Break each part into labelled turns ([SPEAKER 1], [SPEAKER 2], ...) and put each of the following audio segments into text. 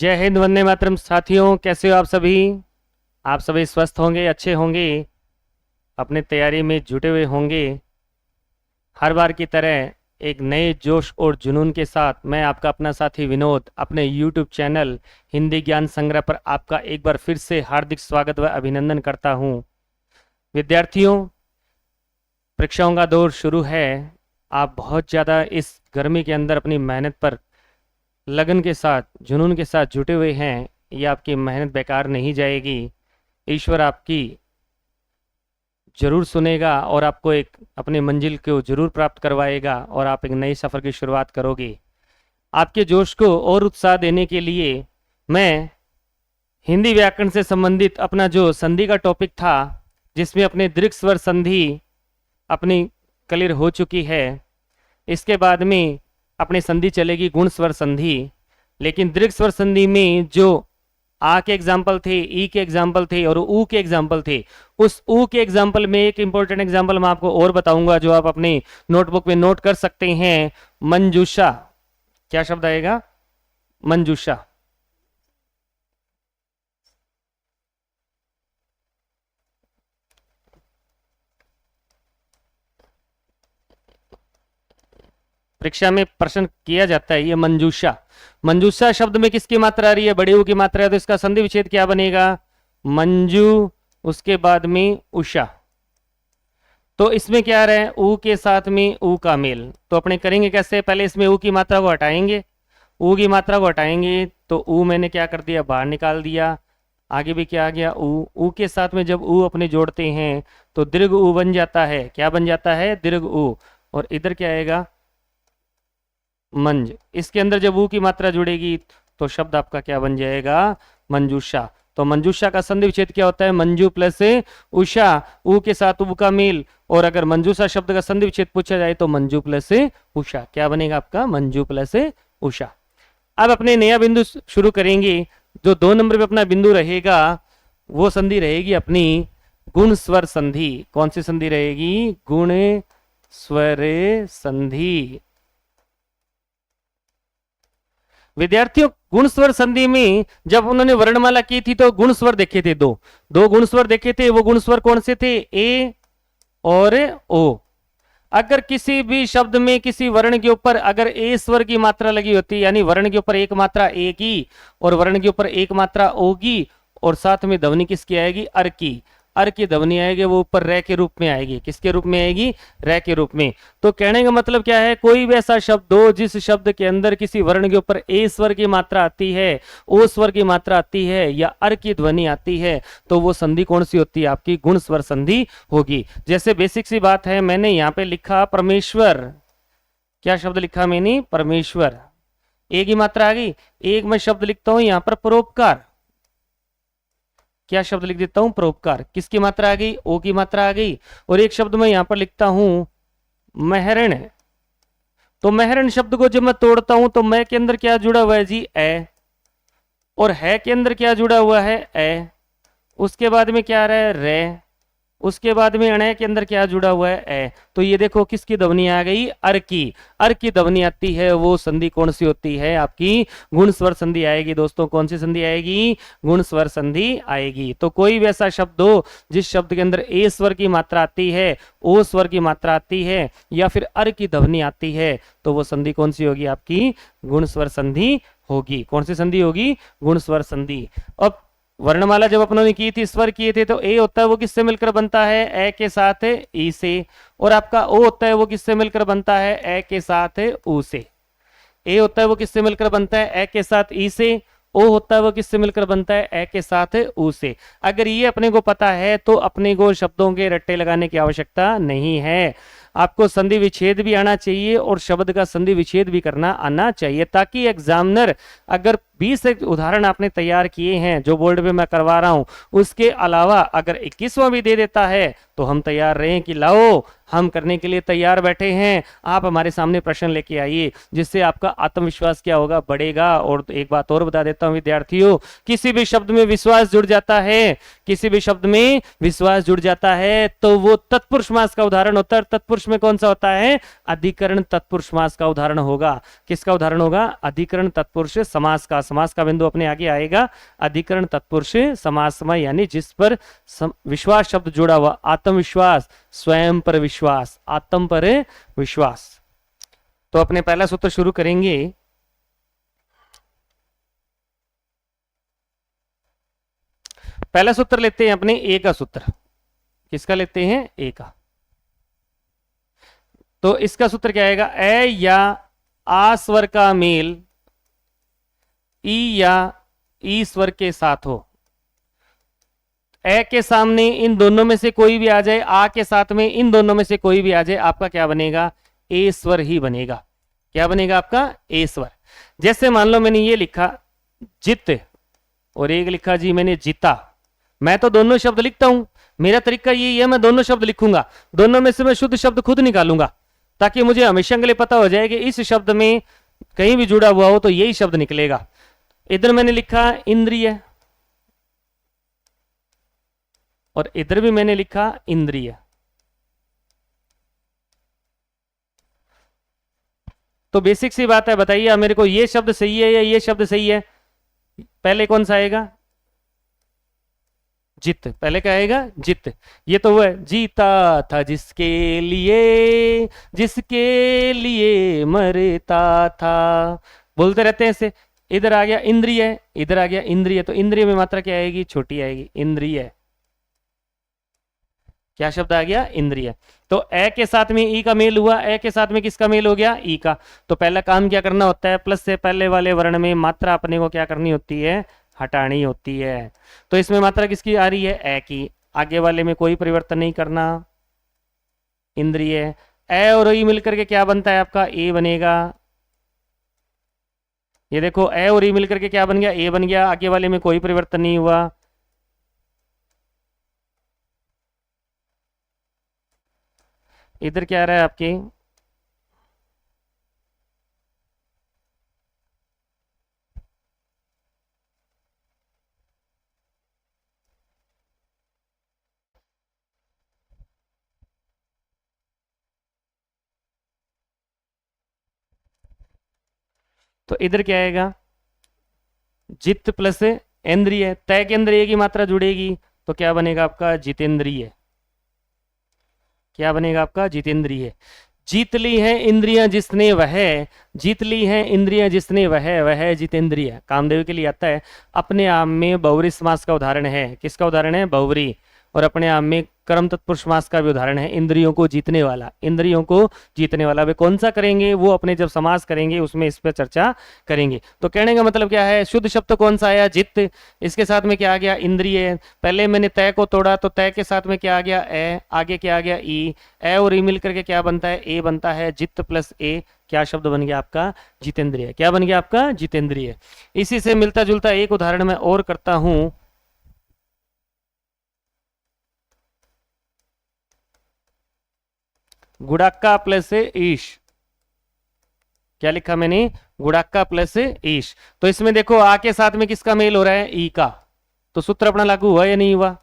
[SPEAKER 1] जय हिंद, वंदे मातरम। साथियों, कैसे हो आप सभी? आप सभी स्वस्थ होंगे, अच्छे होंगे, अपने तैयारी में जुटे हुए होंगे। हर बार की तरह एक नए जोश और जुनून के साथ मैं आपका अपना साथी विनोद अपने YouTube चैनल हिंदी ज्ञान संग्रह पर आपका एक बार फिर से हार्दिक स्वागत व अभिनंदन करता हूं। विद्यार्थियों, परीक्षाओं का दौर शुरू है। आप बहुत ज़्यादा इस गर्मी के अंदर अपनी मेहनत पर लगन के साथ, जुनून के साथ जुटे हुए हैं। ये आपकी मेहनत बेकार नहीं जाएगी। ईश्वर आपकी जरूर सुनेगा और आपको एक अपने मंजिल को जरूर प्राप्त करवाएगा और आप एक नए सफ़र की शुरुआत करोगे। आपके जोश को और उत्साह देने के लिए मैं हिंदी व्याकरण से संबंधित अपना जो संधि का टॉपिक था, जिसमें अपने दीर्घ स्वर संधि अपनी क्लियर हो चुकी है, इसके बाद में अपनी संधि चलेगी गुण स्वर संधि। लेकिन दीर्घ स्वर संधि में जो आ के एग्जाम्पल थे, ई के एग्जाम्पल थे और ऊ के एग्जाम्पल थे, उस ऊ के एग्जाम्पल में एक इंपॉर्टेंट एग्जाम्पल मैं आपको और बताऊंगा जो आप अपने नोटबुक में नोट कर सकते हैं। मंजूषा। क्या शब्द आएगा? मंजूषा। परीक्षा में प्रश्न किया जाता है ये मंजूषा। मंजूषा शब्द में किसकी मात्रा आ रही है? बड़े ऊ की मात्रा है, तो इसका संधि विच्छेद क्या बनेगा? मंजू, उसके बाद में उषा। तो इसमें क्या रहा है? ऊ के साथ में ऊ का मेल। तो अपने करेंगे कैसे? पहले इसमें ऊ की मात्रा को हटाएंगे। ऊ की मात्रा को हटाएंगे तो ऊ मैंने क्या कर दिया? बाहर निकाल दिया। आगे भी क्या आ गया? ऊ। ऊ के साथ में जब ऊ अपने जोड़ते हैं तो दीर्घ ऊ बन जाता है। क्या बन जाता है? दीर्घ ऊ। और इधर क्या आएगा? मंज। इसके अंदर जब ऊ की मात्रा जुड़ेगी तो शब्द आपका क्या बन जाएगा? मंजूषा। तो मंजूषा का संधि विच्छेद क्या होता है? मंजू प्लस उषा, ऊ के साथ ऊ का मेल। और अगर मंजूषा शब्द का संधि विच्छेद पूछा जाए तो मंजू प्लस उषा। क्या बनेगा आपका? मंजू प्लस उषा। अब अपने नया बिंदु शुरू करेंगे। जो 2 नंबर पे अपना बिंदु रहेगा वो संधि रहेगी अपनी गुण स्वर संधि। कौन सी संधि रहेगी? गुण स्वर संधि। विद्यार्थियों, गुण स्वर संधि में जब उन्होंने वर्णमाला की थी तो गुण स्वर देखे थे, दो गुण स्वर देखे थे। वो गुण स्वर कौन से थे? ए और ओ। अगर किसी भी शब्द में किसी वर्ण के ऊपर अगर ए स्वर की मात्रा लगी होती, यानी वर्ण के ऊपर एक मात्रा ए की और वर्ण के ऊपर एक मात्रा ओ की, और साथ में ध्वनि किसकी आएगी? अर की। अर की ध्वनि आएगी, वो ऊपर रे के रूप में आएगी। किसके रूप में आएगी? रे के रूप में। तो कहने का मतलब क्या है? कोई भी ऐसा शब्द हो जिस शब्द के अंदर किसी वर्ण के ऊपर ए स्वर की मात्रा आती है, ओ स्वर की मात्रा आती है या अर की ध्वनि आती है, तो वो संधि कौन सी होती है? आपकी गुण स्वर संधि होगी। जैसे बेसिक सी बात है, मैंने यहां पे लिखा परमेश्वर। क्या शब्द लिखा मैंने? परमेश्वर। ए की मात्रा आ गई। एक मैं शब्द लिखता हूं यहां पर परोपकार। क्या शब्द लिख देता हूं? परोपकार। किसकी मात्रा आ गई? ओ की मात्रा आ गई। और एक शब्द मैं यहां पर लिखता हूं महरण। तो महरण शब्द को जब मैं तोड़ता हूं तो मैं के अंदर क्या जुड़ा हुआ है जी? ए। और है के अंदर क्या जुड़ा हुआ है? ए। उसके बाद में क्या आ रहा है? रे। उसके बाद में अणय के अंदर क्या जुड़ा हुआ है? ए। तो ये देखो किसकी ध्वनि आ गई? अर की। अर की ध्वनि आती है, वो संधि कौन सी होती है? आपकी गुण स्वर संधि आएगी। दोस्तों, कौन सी संधि आएगी? गुण स्वर संधि आएगी। तो कोई भी ऐसा शब्द हो जिस शब्द के अंदर ए स्वर की मात्रा आती है, ओ स्वर की मात्रा आती है या फिर अर की ध्वनि आती है, तो वो संधि कौन सी होगी? आपकी गुण स्वर संधि होगी। कौन सी संधि होगी? गुण स्वर संधि। अब वर्णमाला जब अपनों ने की थी, स्वर किए थे, तो ए होता है वो किससे मिलकर बनता है? ए के साथ ई से। और आपका ओ होता है वो किससे मिलकर बनता है? ए के साथ ऊ से। ए होता है वो किससे मिलकर बनता है? ए के साथ ई से। ओ होता है वो किससे मिलकर बनता है? ए के साथ ऊ से। अगर ये अपने को पता है तो अपने को शब्दों के रट्टे लगाने की आवश्यकता नहीं है। आपको संधि विच्छेद भी आना चाहिए और शब्द का संधि विच्छेद भी करना आना चाहिए, ताकि एग्जामिनर अगर 20 उदाहरण आपने तैयार किए हैं जो बोर्ड पे मैं करवा रहा हूं, उसके अलावा अगर 21वां भी दे देता है तो हम तैयार रहे कि लाओ, हम करने के लिए तैयार बैठे हैं, आप हमारे सामने प्रश्न लेके आइए, जिससे आपका आत्मविश्वास क्या होगा? बढ़ेगा। और एक बात और बता देता हूं विद्यार्थियों, किसी भी शब्द में विश्वास जुड़ जाता है, किसी भी शब्द में विश्वास जुड़ जाता है तो वो तत्पुरुष समास का उदाहरण होता है। तत्पुरुष में कौन सा होता है? अधिकरण तत्पुरुष समास का उदाहरण होगा। किसका उदाहरण होगा? अधिकरण तत्पुरुष समास का। समास का बिंदु अपने आगे आएगा अधिकरण तत्पुरुष समास में, यानी जिस पर विश्वास शब्द जुड़ा हुआ, आत्मविश्वास, स्वयं पर विश्वास, आत्म पर विश्वास। तो अपने पहला सूत्र शुरू करेंगे। पहला सूत्र लेते हैं अपने ए का सूत्र। किसका लेते हैं? ए का। तो इसका सूत्र क्या आएगा? ए या आ स्वर का मेल ई या ई स्वर के साथ हो। ए के सामने इन दोनों में से कोई भी आ जाए, आ के साथ में इन दोनों में से कोई भी आ जाए, आपका क्या बनेगा? ए स्वर ही बनेगा। क्या बनेगा आपका? ए स्वर। जैसे मान लो मैंने ये लिखा जित और एक लिखा जी मैंने जीता। मैं तो दोनों शब्द लिखता हूं, मेरा तरीका यही है, मैं दोनों शब्द लिखूंगा, दोनों में से मैं शुद्ध शब्द खुद निकालूंगा, ताकि मुझे हमेशा के लिए पता हो जाए कि इस शब्द में कहीं भी जुड़ा हुआ हो तो यही शब्द निकलेगा। इधर मैंने लिखा इंद्रिय और इधर भी मैंने लिखा इंद्रिय। तो बेसिक सी बात है, बताइए मेरे को ये शब्द सही है या ये शब्द सही है? पहले कौन सा आएगा? जित। पहले क्या आएगा? जित। ये तो वो है, जीता था जिसके लिए मरता था, बोलते रहते हैं इसे। इधर आ गया इंद्रिय, इधर आ गया इंद्रिय, तो इंद्रिय में मात्रा क्या आएगी? छोटी आएगी, इंद्रिय। क्या शब्द आ गया? इंद्रिय। तो ए के साथ में ई का मेल हुआ, ए के साथ में किसका मेल हो गया? ई का। तो पहला काम क्या करना होता है? प्लस से पहले वाले वर्ण में मात्रा अपने को क्या करनी होती है? हटानी होती है। तो इसमें मात्रा किसकी आ रही है? ए की। आगे वाले में कोई परिवर्तन नहीं करना, इंद्रिय। ए और ई मिलकर के क्या बनता है आपका? ए बनेगा। ये देखो ए और ई मिलकर के क्या बन गया? ए बन गया। आगे वाले में कोई परिवर्तन नहीं हुआ। इधर क्या आ रहा है आपके? तो इधर क्या आएगा? जित प्लस इंद्रिय। तय के अंदर ए की मात्रा जुड़ेगी तो क्या बनेगा आपका? जितेंद्रिय। क्या बनेगा आपका? जितेंद्रिय। जीत ली है इंद्रियां जिसने वह, जीत ली है इंद्रियां जिसने वह जितेंद्रिय। कामदेव के लिए आता है। अपने आप में बहुव्रीहि समास का उदाहरण है। किसका उदाहरण है? बहुव्रीहि। और अपने आप में कर्म तत्पुरुष समास का भी उदाहरण है, इंद्रियों को जीतने वाला। इंद्रियों को जीतने वाला वे कौन सा करेंगे? वो अपने जब समास करेंगे उसमें इस पर चर्चा करेंगे। तो कहने का मतलब क्या है? शुद्ध शब्द कौन सा आया? जित। इसके साथ में क्या आ गया? इंद्रिय। पहले मैंने तय को तोड़ा तो तय के साथ में क्या आ गया? ए। आगे क्या आ गया? ई। ए और ई मिल करके क्या बनता है? ए बनता है। जित प्लस ए क्या शब्द बन गया आपका? जितेंद्रिय। क्या बन गया आपका? जितेंद्रिय। इसी से मिलता जुलता एक उदाहरण मैं और करता हूं। गुड़ाक्का प्लस ईश। क्या लिखा मैंने? गुड़ाक्का प्लस ईश। तो इसमें देखो आ के साथ में किसका मेल हो रहा है? ई का। तो सूत्र अपना लागू हुआ या नहीं हुआ?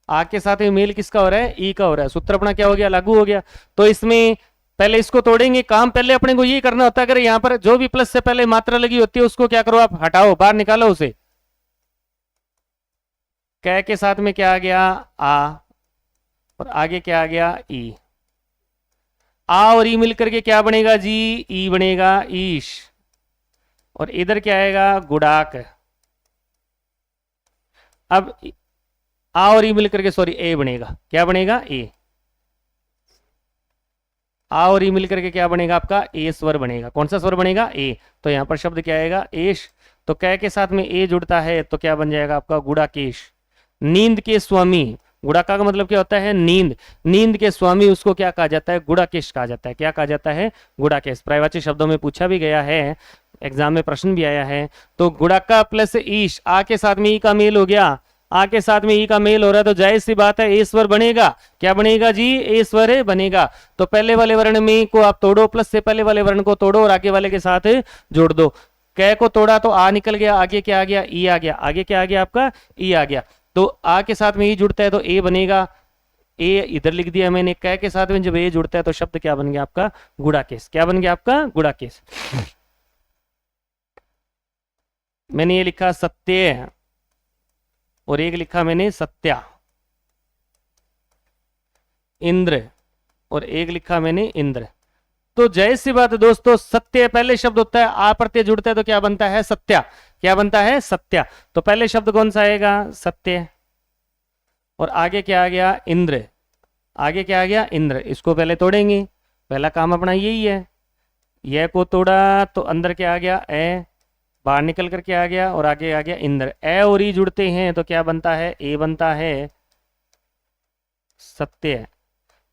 [SPEAKER 1] आ के साथ में मेल किसका हो रहा है? ई का हो रहा है। सूत्र अपना क्या हो गया? लागू हो गया। तो इसमें पहले इसको तोड़ेंगे। काम पहले अपने को ये करना होता है, अगर यहां पर जो भी प्लस से पहले मात्रा लगी होती है उसको क्या करो आप? हटाओ, बाहर निकालो उसे। कै के साथ में क्या आ गया? आ। और आगे क्या आ गया? ई। आ और ई मिलकर के क्या बनेगा जी? ई बनेगा, ईश। और इधर क्या आएगा? गुड़ाक। अब आ और ई मिलकर के सॉरी ए बनेगा। क्या बनेगा? ए। आ और ई मिलकर के क्या बनेगा आपका? ए स्वर बनेगा। कौन सा स्वर बनेगा? ए। तो यहां पर शब्द क्या आएगा? एश। तो कै के साथ में ए जुड़ता है तो क्या बन जाएगा आपका? गुड़ाकेश। नींद के स्वामी। गुड़ाका का मतलब क्या होता है? नींद। नींद के स्वामी उसको क्या कहा जाता है? गुड़ाकेश कहा जाता है। क्या कहा जाता है? गुड़ाकेश। पर्यायवाची शब्दों में पूछा भी गया है, एग्जाम में प्रश्न भी आया है। तो गुड़ाका प्लस ईश, आ के साथ में ई का मेल हो गया। आ के साथ में ई का मेल हो रहा है तो जाहिर सी बात है ए स्वर बनेगा। क्या बनेगा जी? ए स्वर बनेगा। तो पहले वाले वर्ण में को आप तोड़ो, प्लस से पहले वाले वर्ण को तोड़ो और आगे वाले के साथ जोड़ दो। कै को तोड़ा तो आ निकल गया, आगे क्या आ गया? ई आ गया। आगे क्या आ गया आपका? ई आ गया। तो आ के साथ में ई जुड़ता है तो ए बनेगा। ए इधर लिख दिया मैंने। कै के साथ में जब ए जुड़ता है तो शब्द क्या बन गया आपका? गुड़ाकेश। क्या बन गया आपका? गुड़ाकेश। मैंने ये लिखा सत्य और एक लिखा मैंने सत्या। इंद्र और एक लिखा मैंने इंद्र। तो जैसी सी बात है दोस्तों, सत्य पहले शब्द होता है, आ प्रत्यय जुड़ता है तो क्या बनता है? सत्या। क्या बनता है? सत्या। तो पहले शब्द कौन सा आएगा? सत्य। और आगे क्या आ गया? इंद्र। आगे क्या आ गया? इंद्र। इसको पहले तोड़ेंगे, पहला काम अपना यही है। यह को तोड़ा तो अंदर क्या आ गया? ए। बाहर निकल कर क्या आ गया? और आगे आ गया इंद्र। ए और ई जुड़ते हैं तो क्या बनता है? ए बनता है सत्य।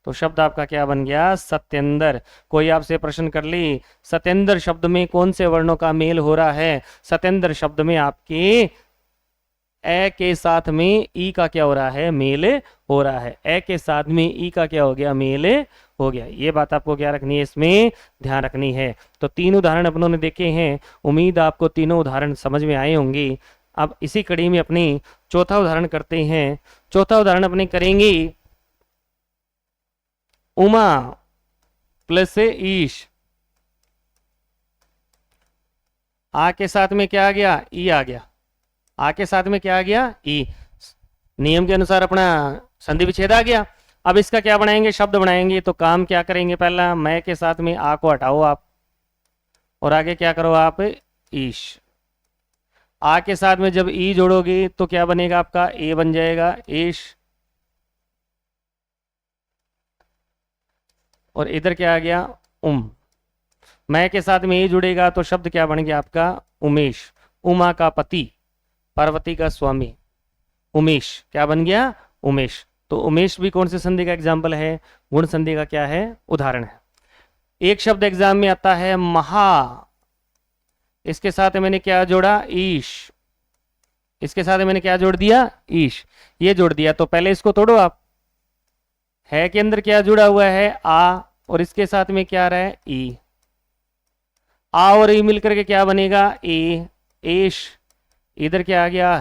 [SPEAKER 1] तो शब्द आपका क्या बन गया? सत्येंद्र। कोई आपसे प्रश्न कर ली, सत्येंद्र शब्द में कौन से वर्णों का मेल हो रहा है? सत्येंद्र शब्द में आपके ए के साथ में ई का क्या हो रहा है? मेल हो रहा है। ए के साथ में ई का क्या हो गया? मेल हो गया। ये बात आपको क्या रखनी है? इसमें ध्यान रखनी है। तो 3 उदाहरण अपनों ने देखे हैं, उम्मीद आपको तीनों उदाहरण समझ में आए होंगे। अब इसी कड़ी में अपनी चौथा उदाहरण करते हैं। चौथा उदाहरण अपने करेंगे उमा प्लस से ईश। आ के साथ में क्या आ गया? ई आ गया। आ के साथ में क्या आ गया? ई। नियम के अनुसार अपना संधि विच्छेद आ गया। अब इसका क्या बनाएंगे? शब्द बनाएंगे। तो काम क्या करेंगे? पहला मैं के साथ में आ को हटाओ आप, और आगे क्या करो आप? ईश। आ के साथ में जब ई जोड़ोगे तो क्या बनेगा आपका? ए बन जाएगा ईश। और इधर क्या आ गया? मैं के साथ में ए जुड़ेगा तो शब्द क्या बन गया आपका? उमेश। उमा का पति, पार्वती का स्वामी, उमेश। क्या बन गया? उमेश। तो उमेश भी कौन से संधि का एग्जाम्पल है? गुण संधि का क्या है? उदाहरण है। एक शब्द एग्जाम में आता है महा, इसके साथ मैंने क्या जोड़ा? ईश। इसके साथ मैंने क्या जोड़ दिया? ईश। ये जोड़ दिया। तो पहले इसको तोड़ो आप। है के अंदर क्या जुड़ा हुआ है? आ, और इसके साथ में क्या आ रहा है? ई। आ और ई मिलकर के क्या बनेगा? ए। एश। इधर क्या आ गया?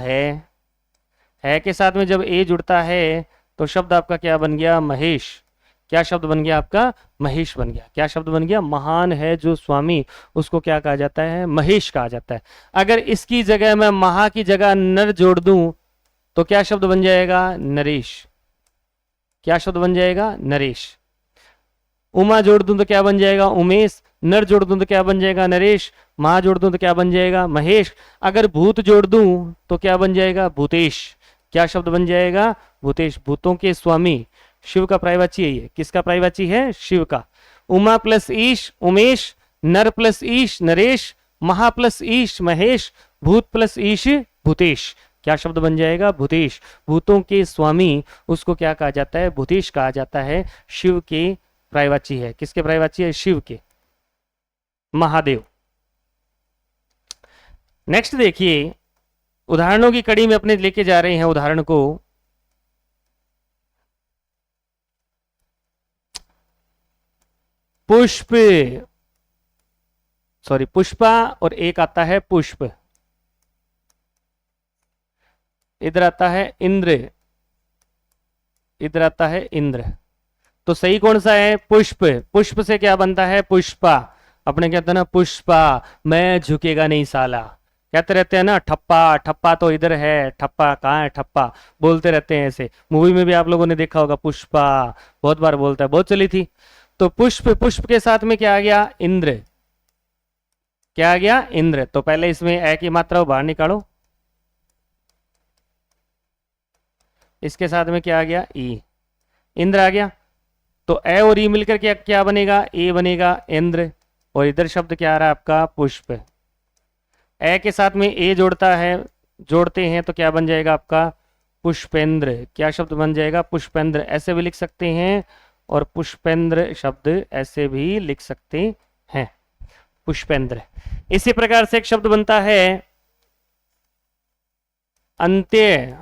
[SPEAKER 1] है के साथ में जब ए जुड़ता है तो शब्द आपका क्या बन गया? महेश। क्या शब्द बन गया आपका? महेश बन गया। क्या शब्द बन गया? महान है जो स्वामी, उसको क्या कहा जाता है? महेश कहा जाता है। अगर इसकी जगह मैं महा की जगह नर जोड़ दूं तो क्या शब्द बन जाएगा? नरेश। क्या शब्द बन जाएगा? नरेश। उमा जोड़ दूं तो क्या बन जाएगा? उमेश। नर जोड़ दूं तो क्या बन जाएगा? नरेश। मां जोड़ दूं तो क्या बन जाएगा? महेश। अगर भूत जोड़ दूं तो क्या बन जाएगा? भूतेश। क्या शब्द बन जाएगा? भूतेश। भूतों के स्वामी, शिव का पर्यायवाची है ये। किसका पर्यायवाची है? शिव का। उमा प्लस ईश उमेश, नर प्लस ईश नरेश, महा प्लस ईश महेश, भूत प्लस ईश भूतेश। क्या शब्द बन जाएगा? भूतेश। भूतों के स्वामी, उसको क्या कहा जाता है? भूतेश कहा जाता है। शिव के पर्यायवाची है। किसके पर्यायवाची है? शिव के, महादेव। नेक्स्ट देखिए, उदाहरणों की कड़ी में अपने लेके जा रहे हैं उदाहरण को। पुष्प, सॉरी पुष्पा, और एक आता है पुष्प। इधर आता है इंद्र, इधर आता है इंद्र। तो सही कौन सा है? पुष्प। पुष्प से क्या बनता है? पुष्पा। अपने कहते हैं ना पुष्पा, मैं झुकेगा नहीं साला। कहते रहते हैं ना ठप्पा, ठप्पा तो इधर है, ठप्पा कहाँ है? ठप्पा बोलते रहते हैं ऐसे। मूवी में भी आप लोगों ने देखा होगा, पुष्पा बहुत बार बोलता है, बहुत चली थी। तो पुष्प, पुष्प के साथ में क्या आ गया? इंद्र। क्या आ गया? इंद्र। तो पहले इसमें ए की मात्रा बाहर निकालो। इसके साथ में क्या आ गया? ई। इंद्र आ गया। तो ए और ई मिलकर के क्या बनेगा? ए बनेगा इंद्र। और इधर शब्द क्या आ रहा है आपका? पुष्प। ए के साथ में ए जोड़ता है, जोड़ते हैं तो क्या बन जाएगा आपका? पुष्पेंद्र। क्या शब्द बन जाएगा? पुष्पेंद्र। ऐसे भी लिख सकते हैं और पुष्पेंद्र शब्द ऐसे भी लिख सकते हैं, पुष्पेंद्र। इसी प्रकार से एक शब्द बनता है अंत्य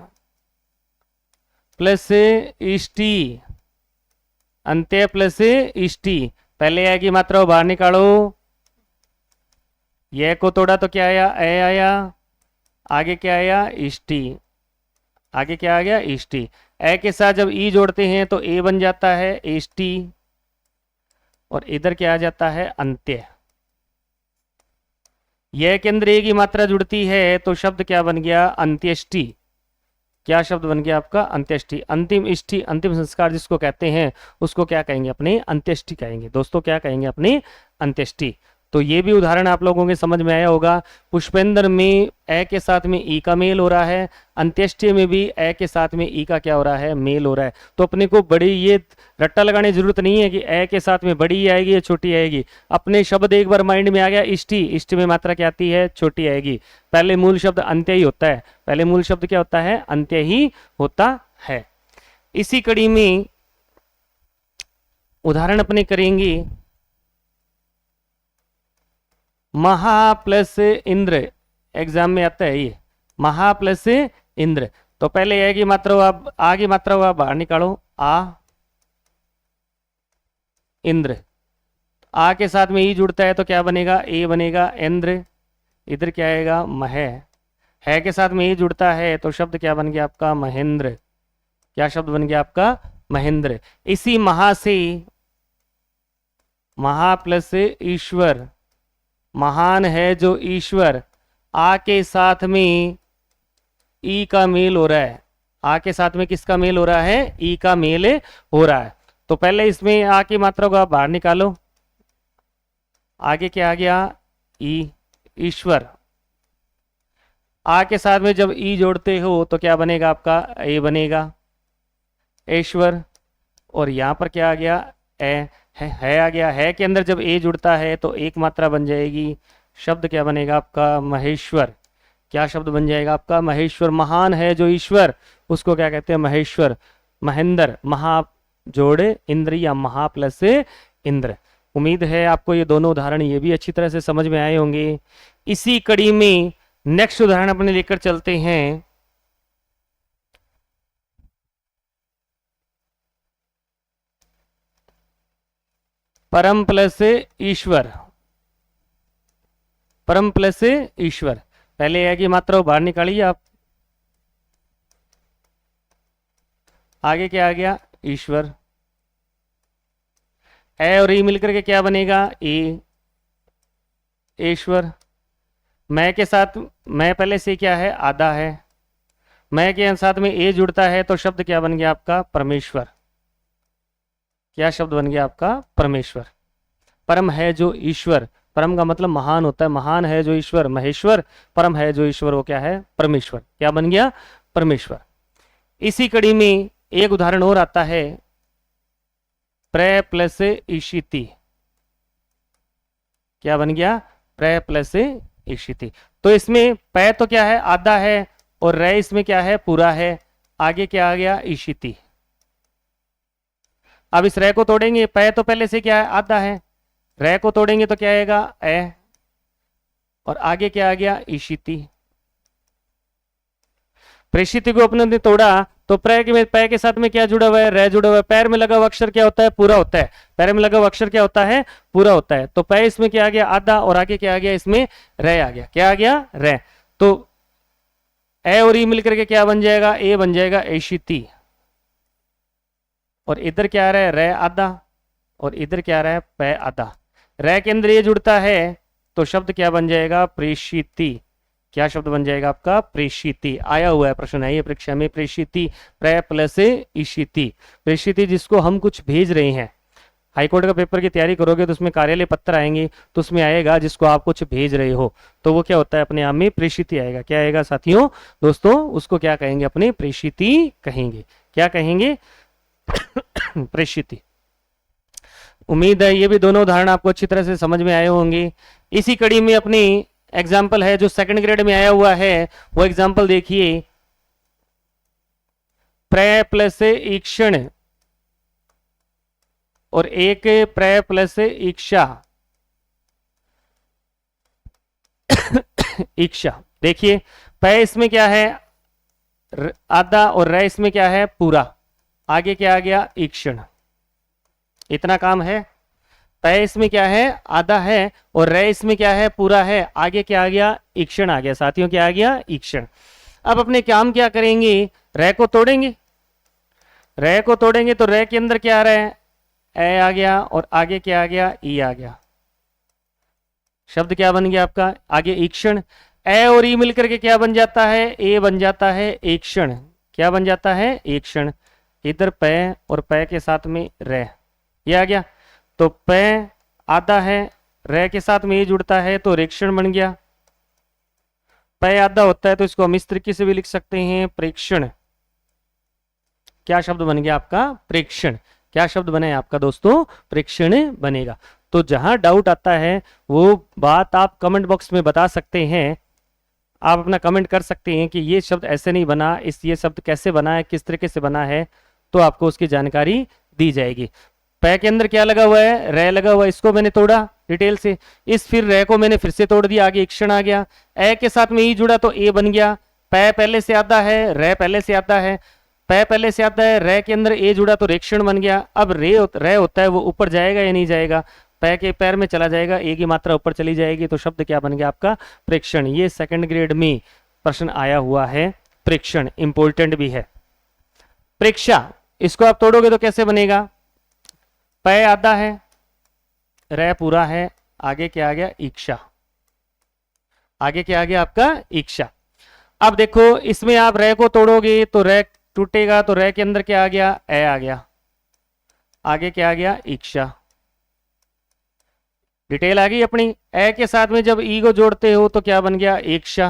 [SPEAKER 1] प्लस इष्टि। अंत्य प्लस इष्टि। पहले ए की मात्रा बाहर निकालो। ये को तोड़ा तो क्या आया? ए आया। आगे क्या आया? इष्टि। आगे क्या आ गया? इष्टि। ए के साथ जब ई जोड़ते हैं तो ए बन जाता है इष्टि, और इधर क्या आ जाता है? अंत्य। यह के अंदर ए की मात्रा जुड़ती है तो शब्द क्या बन गया? अंत्येष्टि। क्या शब्द बन गया आपका? अंत्येष्टि। अंतिम इष्टि, अंतिम संस्कार जिसको कहते हैं उसको क्या कहेंगे? अपने अंत्येष्टि कहेंगे दोस्तों। क्या कहेंगे? अपने अंत्येष्टि। तो ये भी उदाहरण आप लोगों के समझ में आया होगा। पुष्पेंद्र में ए के साथ में ई का मेल हो रहा है, अंत्येष्टि में भी ए के साथ में ई का क्या हो रहा है? मेल हो रहा है। तो अपने को बड़ी ये रट्टा लगाने की जरूरत नहीं है कि ए के साथ में बड़ी आएगी या छोटी आएगी। अपने शब्द एक बार माइंड में आ गया, इष्टि, इष्टि में मात्रा क्या आती है? छोटी आएगी। पहले मूल शब्द अंत्य ही होता है। पहले मूल शब्द क्या होता है? अंत्य ही होता है। इसी कड़ी में उदाहरण अपने करेंगे महा प्लस इंद्र। एग्जाम में आता है ये महा प्लस इंद्र। तो पहले ए की मात्रा आप आ की मात्रा आप बाहर निकालो, आ इंद्र। आ के साथ में ई जुड़ता है तो क्या बनेगा? ए बनेगा इंद्र। इधर क्या आएगा? मह। है के साथ में ई जुड़ता है तो शब्द क्या बन गया आपका? महेंद्र। क्या शब्द बन गया आपका? महेंद्र। इसी महा से महा प्लस ईश्वर, महान है जो ईश्वर। आ के साथ में ई का मेल हो रहा है। आ के साथ में किसका मेल हो रहा है? ई का मेल हो रहा है। तो पहले इसमें आ की मात्रा को आप बाहर निकालो। आगे क्या आ गया? ई, ईश्वर। आ के साथ में जब ई जोड़ते हो तो क्या बनेगा आपका? ए बनेगा, ईश्वर। और यहां पर क्या आ गया? ए है आ गया। है के अंदर जब ए जुड़ता है तो एक मात्रा बन जाएगी। शब्द क्या बनेगा आपका? महेश्वर। क्या शब्द बन जाएगा आपका? महेश्वर। महान है जो ईश्वर उसको क्या कहते हैं? महेश्वर। महेंद्र, महा जोड़े इंद्र या महा प्लस इंद्र। उम्मीद है आपको ये दोनों उदाहरण ये भी अच्छी तरह से समझ में आए होंगे। इसी कड़ी में नेक्स्ट उदाहरण अपने लेकर चलते हैं। परम प्लस ईश्वर। परम प्लस ईश्वर। पहले है कि मात्रा बाहर निकालिए आप। आगे क्या आ गया? ईश्वर। ए और ई मिलकर के क्या बनेगा? ए, ईश्वर। मैं के साथ मैं पहले से क्या है? आधा है। मैं के साथ में ए जुड़ता है तो शब्द क्या बन गया आपका? परमेश्वर। क्या शब्द बन गया आपका? परमेश्वर। परम है जो ईश्वर। परम का मतलब महान होता है। महान है जो ईश्वर महेश्वर। परम है जो ईश्वर वो क्या है? परमेश्वर। क्या बन गया? परमेश्वर। इसी कड़ी में एक उदाहरण और आता है, प्र प्लस ईशिति। क्या बन गया? प्र प्लस ईशिति। तो इसमें पै तो क्या है? आधा है। और रे इसमें क्या है? पूरा है। आगे क्या आ गया? ईशिति। अब इस रे को तोड़ेंगे। पै तो पहले से क्या है? आधा है। रे को तोड़ेंगे तो क्या आएगा? ए। और आगे क्या आ गया? ईशिति। प्रेषिति को अपने ने तोड़ा तो पै के साथ में क्या जुड़ा हुआ है? रे जुड़ा हुआ है। पैर में लगा हुआ अक्षर क्या होता है? पूरा होता है। पैर में लगा हुआ अक्षर क्या होता है? पूरा होता है। तो पै इसमें क्या आ गया? आधा। और आगे क्या आ गया? इसमें रे आ गया। क्या आ गया? रे। तो ए और ई मिलकर के क्या बन जाएगा? ए बन जाएगा ईशिति। और इधर क्या आ रहा है? रे आधा। और इधर क्या आ रहा है? पै आधा। रे के अंदर ये जुड़ता है तो शब्द क्या बन जाएगा? प्रेषिति। क्या शब्द बन जाएगा आपका? प्रेषिति। आया हुआ है, प्रश्न है ये परीक्षा में। प्रेषिति, प्र प्लस ईशिति। प्रेषिति जिसको हम कुछ भेज रहे हैं। हाईकोर्ट का पेपर की तैयारी करोगे तो उसमें कार्यालय पत्र आएंगे तो उसमें आएगा जिसको आप कुछ भेज रहे हो तो वो क्या होता है? अपने आप में प्रेषिति आएगा। क्या आएगा साथियों? दोस्तों उसको क्या कहेंगे? अपने प्रेषिति कहेंगे। क्या कहेंगे? प्रेषिति। उम्मीद है ये भी दोनों उदाहरण आपको अच्छी तरह से समझ में आए होंगे। इसी कड़ी में अपनी एग्जाम्पल है जो सेकंड ग्रेड में आया हुआ है वो एग्जाम्पल देखिए। प्र प्लस ईक्षण और एक प्र प्लस ईक्षा। ईक्षा देखिए, पै इसमें क्या है? आधा। और रे इसमें क्या है? पूरा। आगे क्या आ गया? ईक्षण। इतना काम है। पै इसमें क्या है? आधा है। और रे इसमें क्या है? पूरा है। आगे क्या आ गया? ईक्षण आ गया साथियों। क्या आ गया? ईक्षण। अब अपने काम क्या करेंगे? रे को तोड़ेंगे। रे को तोड़ेंगे तो रे के अंदर क्या आ रहा है? ए आ गया। और आगे क्या आ गया? ई आ गया। शब्द क्या बन गया आपका आगे ईक्षण। ए और ई मिलकर के क्या बन जाता है, ए बन जाता है ईक्षण। क्या बन जाता है, ईक्षण। इधर पै और पै के साथ में रे, ये आ गया। तो पै आधा है, रे के साथ में ये जुड़ता है तो रेक्षण बन गया। पै आधा होता है तो इसको हम इस तरीके से भी लिख सकते हैं, प्रेक्षण। क्या शब्द बन गया आपका, प्रेक्षण। क्या शब्द बने आपका दोस्तों, प्रेक्षण बनेगा। तो जहां डाउट आता है वो बात आप कमेंट बॉक्स में बता सकते हैं। आप अपना कमेंट कर सकते हैं कि ये शब्द ऐसे नहीं बना, ये शब्द कैसे बना है, किस तरीके से बना है, तो आपको उसकी जानकारी दी जाएगी। पै के अंदर क्या लगा हुआ है, रे लगा हुआ है, इसको मैंने तोड़ा डिटेल से। इस फिर रे को मैंने फिर से तोड़ दिया, आगे ईक्षण आ गया। ए के साथ में ई जुड़ा तो ए बन गया। पै पहले से आता है, रे पहले से आता है। पै पहले से आता है, रे के अंदर ए जुड़ा तो रेक्षण बन गया। अब रे होता है वो ऊपर जाएगा या नहीं जाएगा, पै के पैर में चला जाएगा, ए की मात्रा ऊपर चली जाएगी, तो शब्द क्या बन गया आपका, प्रेक्षण। ये सेकंड ग्रेड में प्रश्न आया हुआ है, प्रेक्षण इंपॉर्टेंट भी है। प्रेक्षा, इसको आप तोड़ोगे तो कैसे बनेगा, पै आधा है, रे पूरा है, आगे क्या आ गया, इच्छा। आगे क्या आ गया आपका, इच्छा। अब देखो इसमें आप रे को तोड़ोगे तो रे टूटेगा, तो रे के अंदर क्या आ गया, ए आ गया। आगे क्या आ गया, इच्छा। डिटेल आ गई अपनी। ए के साथ में जब ई को जोड़ते हो तो क्या बन गया, इच्छा।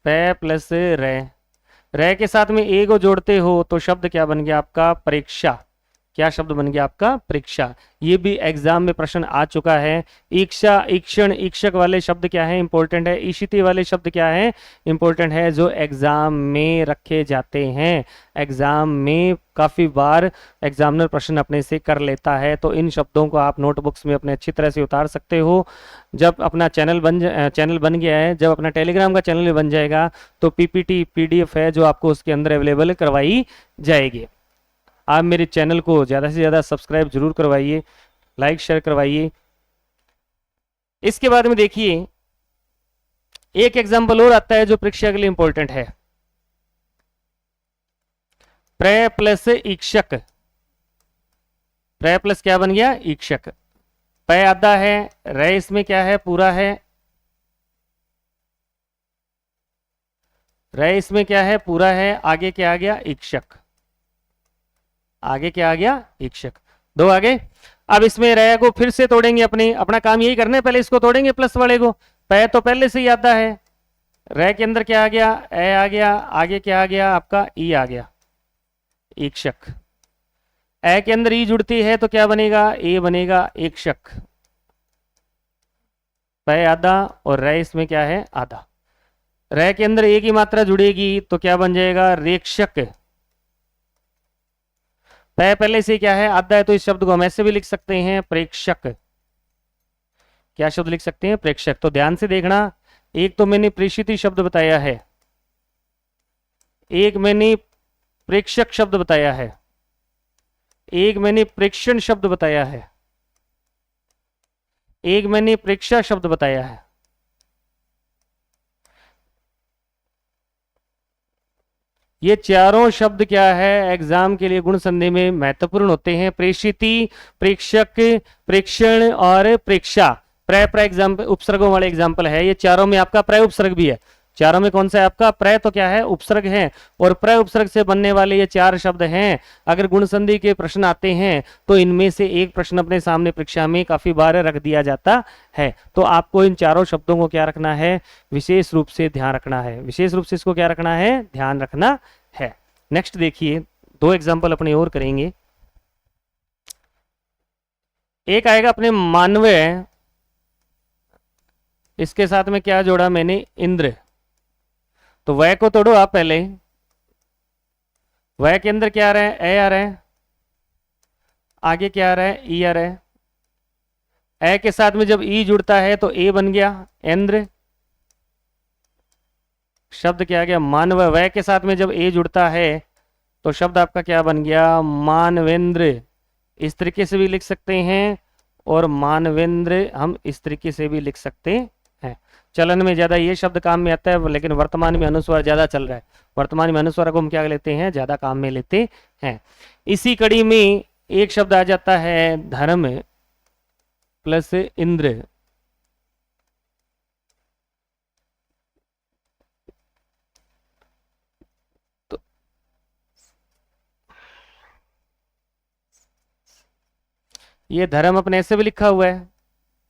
[SPEAKER 1] पै प्लस रे के साथ में ए को जोड़ते हो तो शब्द क्या बन गया आपका, परीक्षा। क्या शब्द बन गया आपका, परीक्षा। ये भी एग्जाम में प्रश्न आ चुका है। इच्छा, ईक्षण, ईक्षक वाले शब्द क्या है, इंपॉर्टेंट है। ईशिति वाले शब्द क्या है, इंपॉर्टेंट है, जो एग्जाम में रखे जाते हैं। एग्जाम में काफी बार एग्जामिनर प्रश्न अपने से कर लेता है, तो इन शब्दों को आप नोटबुक्स में अपने अच्छी तरह से उतार सकते हो। जब अपना चैनल बन गया है, जब अपना टेलीग्राम का चैनल भी बन जाएगा, तो पीपीटी पीडीएफ है जो आपको उसके अंदर अवेलेबल करवाई जाएगी। आप मेरे चैनल को ज़्यादा से ज़्यादा सब्सक्राइब जरूर करवाइए, लाइक शेयर करवाइए। इसके बाद में देखिए एक एग्जाम्पल और आता है जो परीक्षा के लिए इंपॉर्टेंट है। प्रे प्लस ईक्षक। प्रे प्लस क्या बन गया, ईक्षक। पै आधा है, रे इसमें क्या है, पूरा है। रे इसमें क्या है, पूरा है। आगे क्या आ गया, ईक्षक। आगे क्या आ गया, ईक्षक। दो आगे। अब इसमें रे को फिर से तोड़ेंगे, अपना काम यही करना है, पहले इसको तोड़ेंगे प्लस वाले को। पै तो पहले से ही आता है, रे के अंदर क्या आ गया, ए आ गया। आगे क्या आ गया आपका, ई आ गया, ईक्षक। ए के अंदर ई जुड़ती है तो क्या बनेगा, ए बनेगा, ईक्षक। पै आधा और रे इसमें क्या है, आधा। रे के अंदर ए की मात्रा जुड़ेगी तो क्या बन जाएगा, रेक्षक। पै पहले से क्या है, आधा है, तो इस शब्द को हम ऐसे भी लिख सकते हैं, प्रेक्षक। क्या शब्द लिख सकते हैं, प्रेक्षक। तो ध्यान से देखना, एक तो मैंने प्रेषित शब्द बताया है, एक मैंने प्रेक्षक शब्द बताया है, एक मैंने प्रेक्षण शब्द बताया है, एक मैंने प्रेक्षा शब्द बताया है। ये चारों शब्द क्या है, एग्जाम के लिए गुण संधि में महत्वपूर्ण होते हैं। प्रेषिति, प्रेक्षक, प्रेक्षण और प्रेक्षा। प्र एग्जाम्पल उपसर्गों वाले एग्जाम्पल है। ये चारों में आपका प्र उपसर्ग भी है। चारों में कौन सा है आपका, प्र तो क्या है, उपसर्ग है, और प्र उपसर्ग से बनने वाले ये चार शब्द हैं। अगर गुण संधि के प्रश्न आते हैं तो इनमें से एक प्रश्न अपने सामने परीक्षा में काफी बार रख दिया जाता है। तो आपको इन चारों शब्दों को क्या रखना है, विशेष रूप से ध्यान रखना है। विशेष रूप से इसको क्या रखना है, ध्यान रखना है। नेक्स्ट देखिए, दो एग्जाम्पल अपने और करेंगे। एक आएगा अपने मानव, इसके साथ में क्या जोड़ा मैंने, इंद्र। तो वह को तोड़ो आप पहले। वह के अंदर क्या आ रहा है, ए आ रहा है। आगे क्या आ रहा है, ई आ रहा है। ए के साथ में जब ई जुड़ता है तो ए बन गया, इंद्र। शब्द क्या आ गया, मानव। वह के साथ में जब ए जुड़ता है तो शब्द आपका क्या बन गया, मानवेंद्र। इस तरीके से भी लिख सकते हैं, और मानवेंद्र हम इस तरीके से भी लिख सकते हैं। चलन में ज्यादा ये शब्द काम में आता है, लेकिन वर्तमान में अनुस्वार ज्यादा चल रहा है। वर्तमान में अनुस्वार को हम क्या लेते हैं, ज्यादा काम में लेते हैं। इसी कड़ी में एक शब्द आ जाता है, धर्म। प्लस इंद्र। तो ये धर्म अपने ऐसे भी लिखा हुआ है,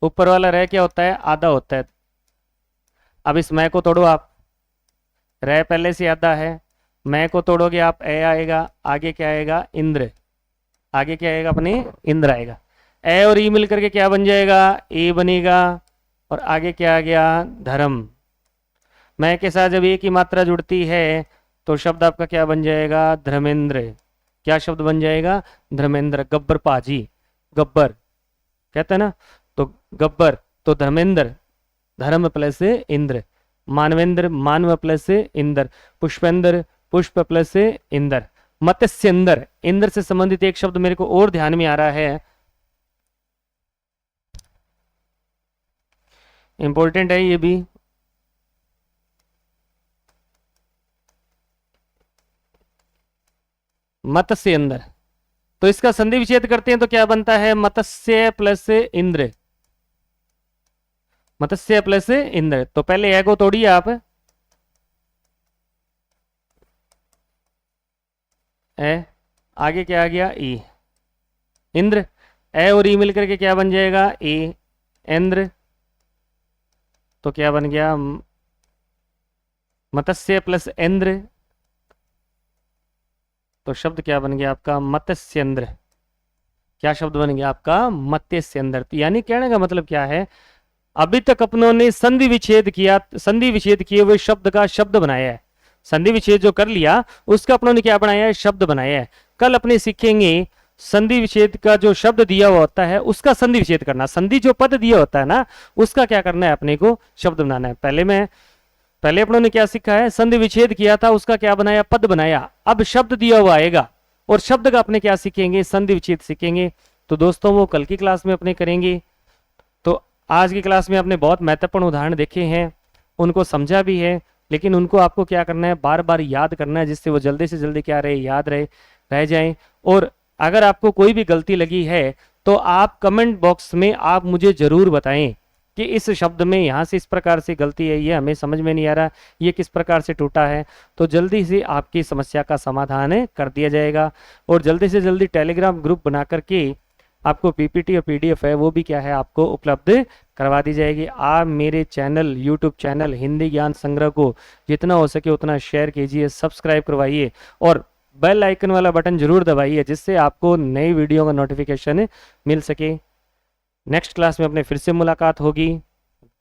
[SPEAKER 1] ऊपर वाला रह क्या होता है, आधा होता है। अब इस मैं को तोड़ो आप, रह पहले से आधा है, मैं को तोड़ोगे आप, ए आएगा, आगे क्या आएगा, इंद्र, आगे क्या आएगा अपने, इंद्र आएगा। ए और ई मिलकर के क्या बन जाएगा, ए बनेगा, और आगे क्या आ गया, धर्म। मैं के साथ जब ए की मात्रा जुड़ती है तो शब्द आपका क्या बन जाएगा, धर्मेंद्र। क्या शब्द बन जाएगा, धर्मेंद्र। गब्बर पाजी, गब्बर कहते हैं ना, तो गब्बर, तो धर्मेंद्र, धर्म प्लस इंद्र। मानवेंद्र, मानव प्लस इंद्र। पुष्पेंद्र, पुष्प प्लस इंद्र। मत्स्येंद्र, इंद्र से संबंधित एक शब्द मेरे को और ध्यान में आ रहा है, इंपॉर्टेंट है ये भी। मत्स्येंद्र, तो इसका संधि विच्छेद करते हैं तो क्या बनता है, मत्स्य प्लस इंद्र, मत्स्य प्लस इंद्र। तो पहले ए को तोड़िए आप, ए, आगे क्या आ गया, ई, इंद्र। ए और ई मिलकर के क्या बन जाएगा, ए, इंद्र। तो क्या बन गया, मत्स्य प्लस इंद्र, तो शब्द क्या बन गया आपका, मत्स्येंद्र। क्या शब्द बन गया आपका, मत्स्येंद्र। यानी कहने का मतलब क्या है, अभी तक अपनों ने संधि विच्छेद किया, संधि विच्छेद किए हुए शब्द का शब्द बनाया है। संधि विच्छेद जो कर लिया उसका अपनों ने क्या बनाया है, शब्द बनाया है। कल अपने सीखेंगे संधि विच्छेद का जो शब्द दिया हुआ होता है उसका संधि विच्छेद करना। संधि जो पद दिया होता है ना उसका क्या करना है, अपने को शब्द बनाना है। पहले अपनों ने क्या सीखा है, संधि विच्छेद किया था, उसका क्या बनाया, पद बनाया। अब शब्द दिया हुआ आएगा और शब्द का अपने क्या सीखेंगे, संधि विच्छेद सीखेंगे। तो दोस्तों वो कल की क्लास में अपने करेंगे। तो आज की क्लास में आपने बहुत महत्वपूर्ण उदाहरण देखे हैं, उनको समझा भी है, लेकिन उनको आपको क्या करना है, बार बार याद करना है, जिससे वो जल्दी से जल्दी क्या रहे, याद रह जाएं। और अगर आपको कोई भी गलती लगी है तो आप कमेंट बॉक्स में आप मुझे जरूर बताएं कि इस शब्द में यहाँ से इस प्रकार से गलती है, ये हमें समझ में नहीं आ रहा, ये किस प्रकार से टूटा है। तो जल्दी से आपकी समस्या का समाधान कर दिया जाएगा। और जल्दी से जल्दी टेलीग्राम ग्रुप बना करके आपको पीपीटी और पीडीएफ है वो भी क्या है, आपको उपलब्ध करवा दी जाएगी। आप मेरे चैनल, यूट्यूब चैनल हिंदी ज्ञान संग्रह को जितना हो सके उतना शेयर कीजिए, सब्सक्राइब करवाइए और बेल आइकन वाला बटन जरूर दबाइए, जिससे आपको नई वीडियो का नोटिफिकेशन मिल सके। नेक्स्ट क्लास में अपने फिर से मुलाकात होगी।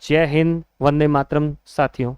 [SPEAKER 1] जय हिंद, वंदे मातरम साथियों।